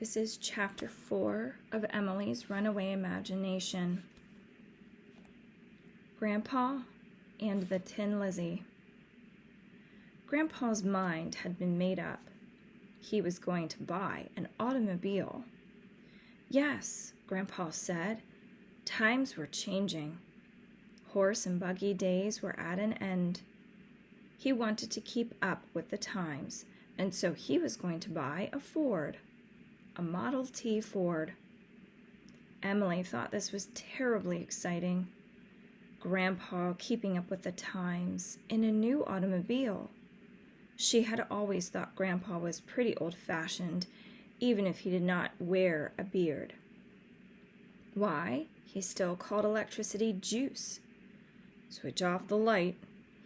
This is Chapter 4 of Emily's Runaway Imagination. Grandpa and the Tin Lizzie. Grandpa's mind had been made up. He was going to buy an automobile. Yes, Grandpa said, times were changing. Horse and buggy days were at an end. He wanted to keep up with the times, and so he was going to buy a Ford. A Model T Ford. Emily thought this was terribly exciting. Grandpa keeping up with the times in a new automobile. She had always thought Grandpa was pretty old-fashioned, even if he did not wear a beard. Why, he still called electricity juice. "Switch off the light,"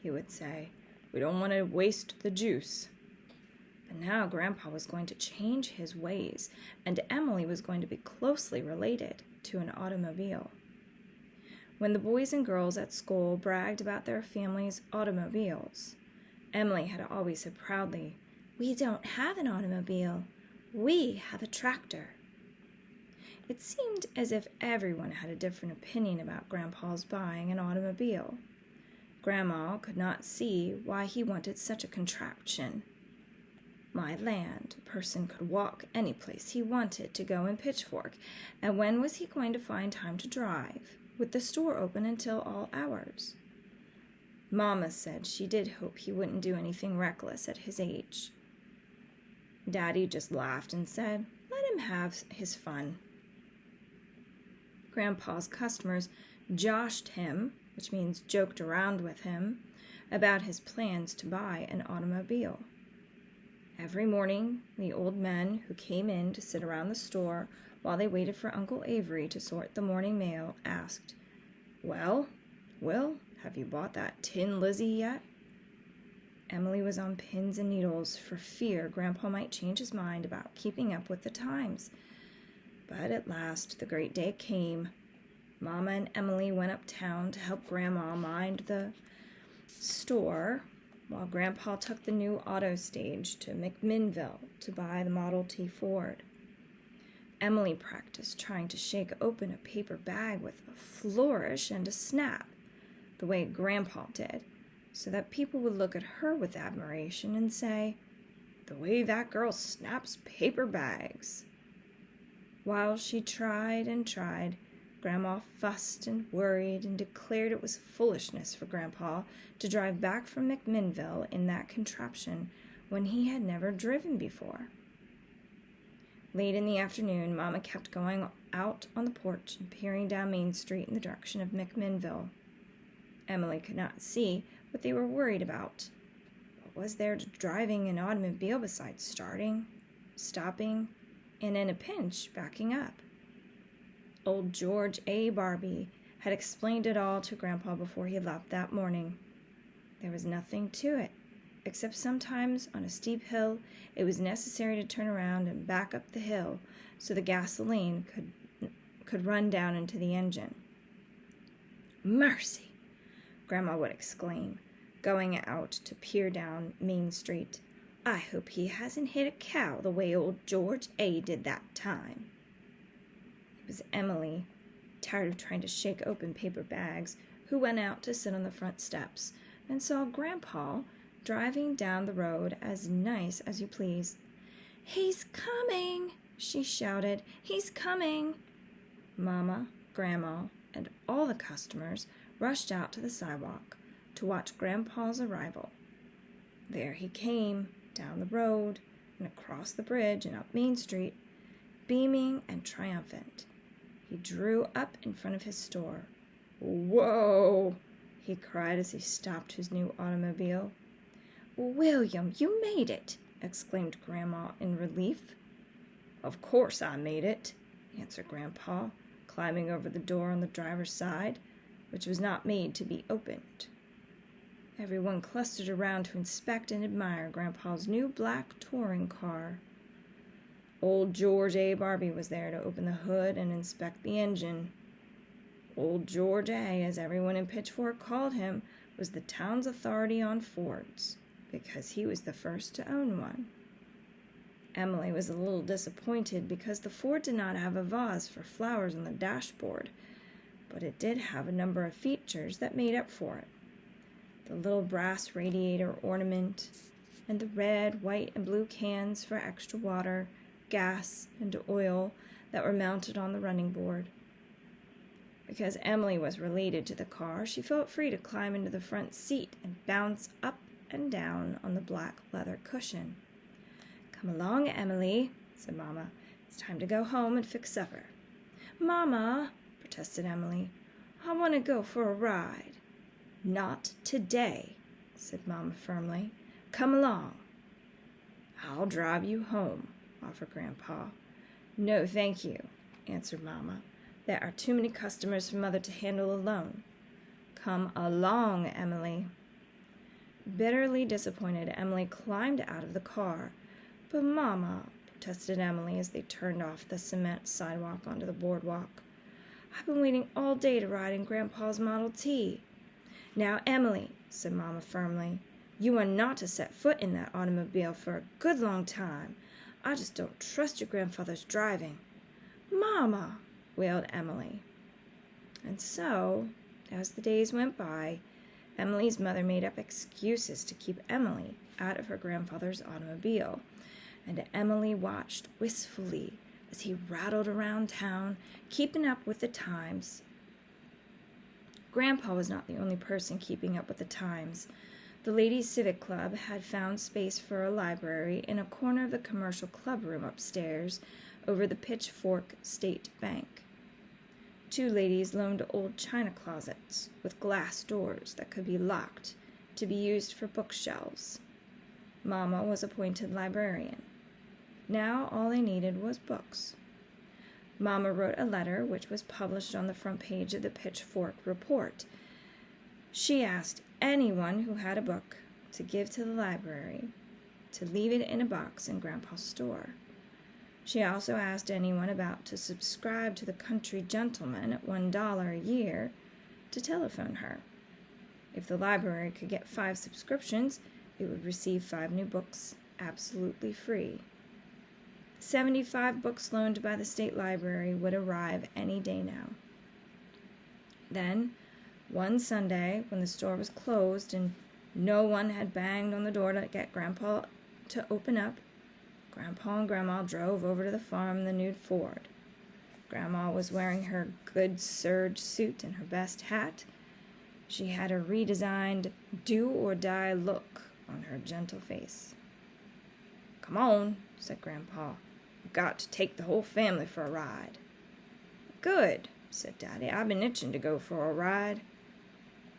he would say. "We don't want to waste the juice." But now Grandpa was going to change his ways, and Emily was going to be closely related to an automobile. When the boys and girls at school bragged about their family's automobiles, Emily had always said proudly, "We don't have an automobile. We have a tractor." It seemed as if everyone had a different opinion about Grandpa's buying an automobile. Grandma could not see why he wanted such a contraption. My land, a person could walk any place he wanted to go in Pitchfork, and when was he going to find time to drive, with the store open until all hours? Mama said she did hope he wouldn't do anything reckless at his age. Daddy just laughed and said, "Let him have his fun." Grandpa's customers joshed him, which means joked around with him, about his plans to buy an automobile. Every morning, the old men who came in to sit around the store while they waited for Uncle Avery to sort the morning mail asked, "Well, Will, have you bought that Tin Lizzie yet?" Emily was on pins and needles for fear Grandpa might change his mind about keeping up with the times. But at last the great day came. Mama and Emily went uptown to help Grandma mind the store, while Grandpa took the new auto stage to McMinnville to buy the Model T Ford. Emily practiced trying to shake open a paper bag with a flourish and a snap, the way Grandpa did, so that people would look at her with admiration and say, "The way that girl snaps paper bags." While she tried and tried, Grandma fussed and worried and declared it was foolishness for Grandpa to drive back from McMinnville in that contraption when he had never driven before. Late in the afternoon, Mama kept going out on the porch and peering down Main Street in the direction of McMinnville. Emily could not see what they were worried about. What was there to driving an automobile besides starting, stopping, and in a pinch, backing up? Old George A. Barbie had explained it all to Grandpa before he left that morning. There was nothing to it, except sometimes on a steep hill it was necessary to turn around and back up the hill so the gasoline could run down into the engine. "Mercy!" Grandma would exclaim, going out to peer down Main Street. "I hope he hasn't hit a cow the way old George A. did that time." It was Emily, tired of trying to shake open paper bags, who went out to sit on the front steps and saw Grandpa driving down the road as nice as you please. "He's coming!" she shouted. "He's coming!" Mama, Grandma, and all the customers rushed out to the sidewalk to watch Grandpa's arrival. There he came, down the road and across the bridge and up Main Street, beaming and triumphant. He drew up in front of his store. "Whoa!" he cried as he stopped his new automobile. "William, you made it!" exclaimed Grandma in relief. "Of course I made it," answered Grandpa, climbing over the door on the driver's side, which was not made to be opened. Everyone clustered around to inspect and admire Grandpa's new black touring car. Old George A. Barbie was there to open the hood and inspect the engine. Old George A., as everyone in Pitchfork called him, was the town's authority on Fords, because he was the first to own one. Emily was a little disappointed because the Ford did not have a vase for flowers on the dashboard, but it did have a number of features that made up for it. The little brass radiator ornament, and the red, white, and blue cans for extra water, gas, and oil that were mounted on the running board. Because Emily was related to the car, she felt free to climb into the front seat and bounce up and down on the black leather cushion. "Come along, Emily," said Mama. "It's time to go home and fix supper." "Mama," protested Emily, "I want to go for a ride." "Not today," said Mama firmly. "Come along." "I'll drive you home," offered Grandpa. "No, thank you," answered Mama. "There are too many customers for Mother to handle alone." "Come along, Emily." Bitterly disappointed, Emily climbed out of the car. "But, Mama," protested Emily as they turned off the cement sidewalk onto the boardwalk, "I've been waiting all day to ride in Grandpa's Model T." "Now, Emily," said Mama firmly, "you are not to set foot in that automobile for a good long time. I just don't trust your grandfather's driving." "Mama," wailed Emily. And so, as the days went by, Emily's mother made up excuses to keep Emily out of her grandfather's automobile, and Emily watched wistfully as he rattled around town, keeping up with the times. Grandpa was not the only person keeping up with the times. The Ladies' Civic Club had found space for a library in a corner of the commercial club room upstairs over the Pitchfork State Bank. 2 ladies loaned old china closets with glass doors that could be locked to be used for bookshelves. Mama was appointed librarian. Now all they needed was books. Mama wrote a letter which was published on the front page of the Pitchfork Report. She asked anyone who had a book to give to the library to leave it in a box in Grandpa's store. She also asked anyone about to subscribe to the Country Gentleman at $1 a year to telephone her. If the library could get 5 subscriptions, it would receive 5 new books absolutely free. 75 books loaned by the state library would arrive any day now. Then, one Sunday, when the store was closed and no one had banged on the door to get Grandpa to open up, Grandpa and Grandma drove over to the farm in the new Ford. Grandma was wearing her good serge suit and her best hat. She had a redesigned do-or-die look on her gentle face. "Come on," said Grandpa. "We've got to take the whole family for a ride." "Good," said Daddy. "I've been itching to go for a ride."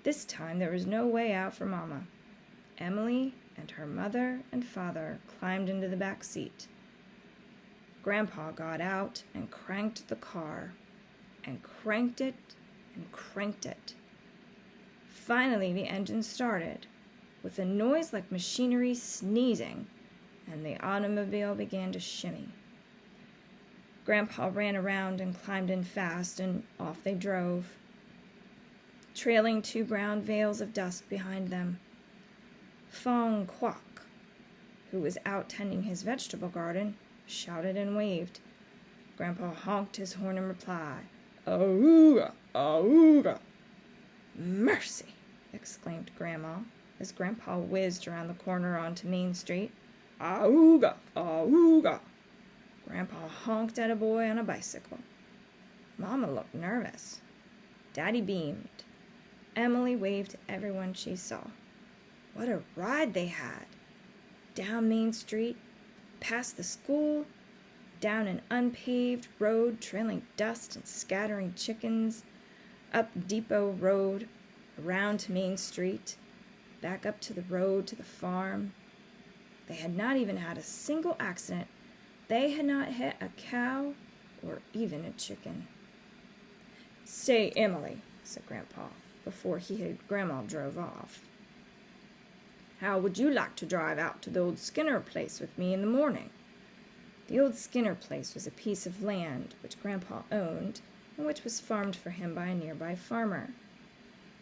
This time there was no way out for Mama. Emily and her mother and father climbed into the back seat. Grandpa got out and cranked the car, and cranked it and cranked it. Finally the engine started, with a noise like machinery sneezing, and the automobile began to shimmy. Grandpa ran around and climbed in fast, and off they drove, trailing 2 brown veils of dust behind them. Fong Kwok, who was out tending his vegetable garden, shouted and waved. Grandpa honked his horn in reply. "Auga! Auga!" "Mercy!" exclaimed Grandma, as Grandpa whizzed around the corner onto Main Street. "Auga! Auga!" Grandpa honked at a boy on a bicycle. Mama looked nervous. Daddy beamed. Emily waved to everyone she saw. What a ride they had! Down Main Street, past the school, down an unpaved road trailing dust and scattering chickens, up Depot Road, around to Main Street, back up to the road to the farm. They had not even had a single accident. They had not hit a cow or even a chicken. "Say, Emily," said Grandpa, before Grandma drove off, "how would you like to drive out to the old Skinner place with me in the morning?" The old Skinner place was a piece of land which Grandpa owned and which was farmed for him by a nearby farmer.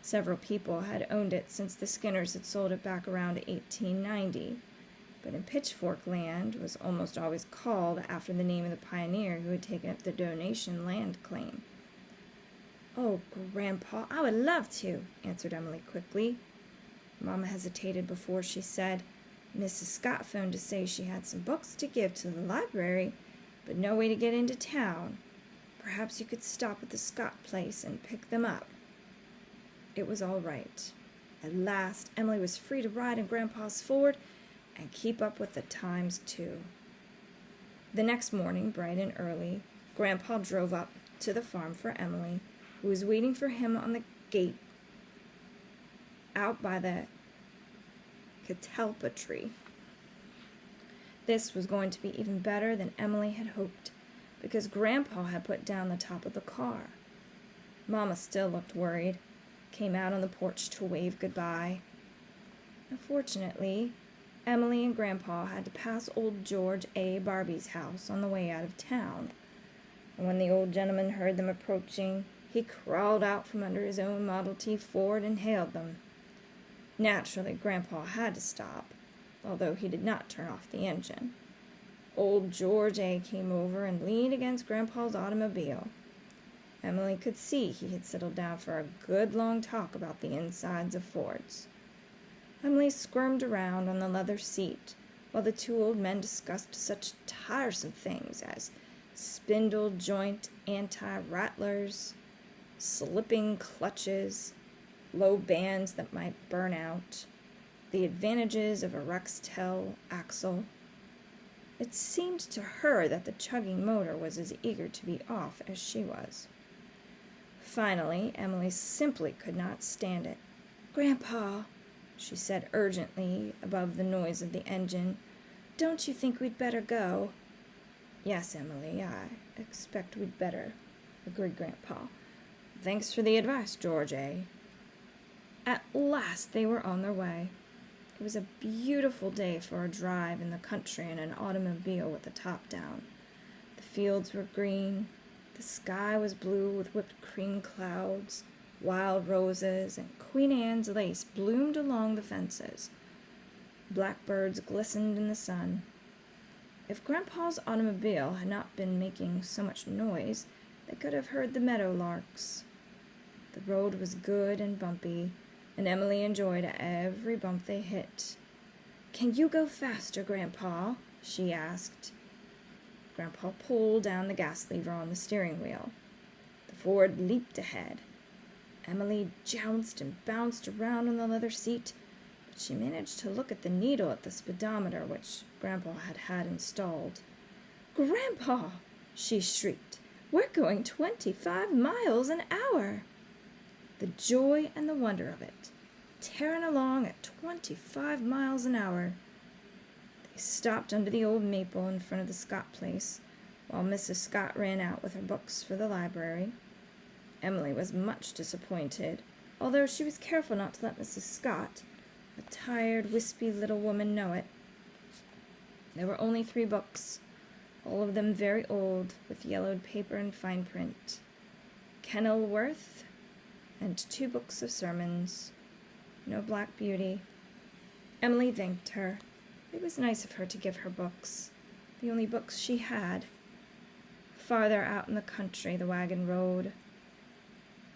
Several people had owned it since the Skinners had sold it back around 1890, but in Pitchfork Land was almost always called after the name of the pioneer who had taken up the donation land claim. "Oh, Grandpa, I would love to," answered Emily quickly. Mama hesitated before she said, "Mrs. Scott phoned to say she had some books to give to the library, but no way to get into town. Perhaps you could stop at the Scott place and pick them up." It was all right. At last, Emily was free to ride in Grandpa's Ford and keep up with the times, too. The next morning, bright and early, Grandpa drove up to the farm for Emily, who was waiting for him on the gate out by the catalpa tree. This was going to be even better than Emily had hoped, because Grandpa had put down the top of the car. Mama still looked worried, came out on the porch to wave goodbye. Unfortunately, Emily and Grandpa had to pass old George A. Barbie's house on the way out of town. And when the old gentleman heard them approaching, he crawled out from under his own Model T Ford and hailed them. Naturally, Grandpa had to stop, although he did not turn off the engine. Old George A. came over and leaned against Grandpa's automobile. Emily could see he had settled down for a good long talk about the insides of Fords. Emily squirmed around on the leather seat while the two old men discussed such tiresome things as spindle joint anti-rattlers, slipping clutches, low bands that might burn out, the advantages of a Rextel axle. It seemed to her that the chugging motor was as eager to be off as she was. Finally, Emily simply could not stand it. "Grandpa," she said urgently above the noise of the engine, "don't you think we'd better go?" "Yes, Emily, I expect we'd better," agreed Grandpa. "Thanks for the advice, George A." At last they were on their way. It was a beautiful day for a drive in the country in an automobile with the top down. The fields were green, the sky was blue with whipped cream clouds, wild roses and Queen Anne's lace bloomed along the fences. Blackbirds glistened in the sun. If Grandpa's automobile had not been making so much noise, they could have heard the meadowlarks. The road was good and bumpy, and Emily enjoyed every bump they hit. "Can you go faster, Grandpa?" she asked. Grandpa pulled down the gas lever on the steering wheel. The Ford leaped ahead. Emily jounced and bounced around on the leather seat, but she managed to look at the needle at the speedometer which Grandpa had installed. "Grandpa!" she shrieked. "We're going 25 miles an hour!" The joy and the wonder of it, tearing along at 25 miles an hour. They stopped under the old maple in front of the Scott place, while Mrs. Scott ran out with her books for the library. Emily was much disappointed, although she was careful not to let Mrs. Scott, a tired, wispy little woman, know it. There were only 3 books, all of them very old, with yellowed paper and fine print. Kenilworth, and 2 books of sermons. No Black Beauty. Emily thanked her. It was nice of her to give her books, the only books she had. Farther out in the country, the wagon road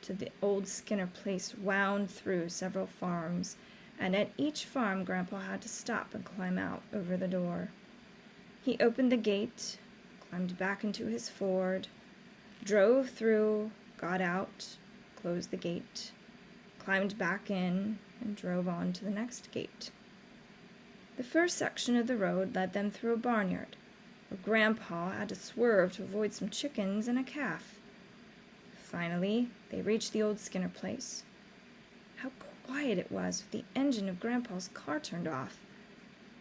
to the old Skinner place wound through several farms, and at each farm Grandpa had to stop and climb out over the door. He opened the gate, climbed back into his Ford, drove through, got out, closed the gate, climbed back in, and drove on to the next gate. The first section of the road led them through a barnyard, where Grandpa had to swerve to avoid some chickens and a calf. Finally, they reached the old Skinner place. How quiet it was with the engine of Grandpa's car turned off.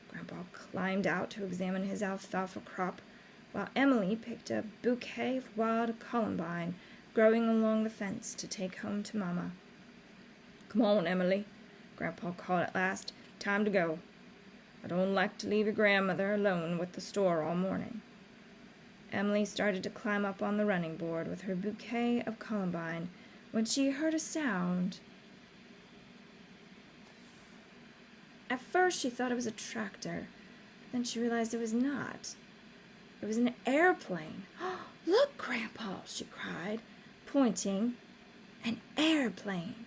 Grandpa climbed out to examine his alfalfa crop, while Emily picked a bouquet of wild columbine growing along the fence to take home to Mama. "Come on, Emily," Grandpa called at last. "Time to go. I don't like to leave your grandmother alone with the store all morning." Emily started to climb up on the running board with her bouquet of columbine when she heard a sound. At first she thought it was a tractor, Then she realized it was not. It was an airplane. "Look, Grandpa," she cried, pointing. "An airplane.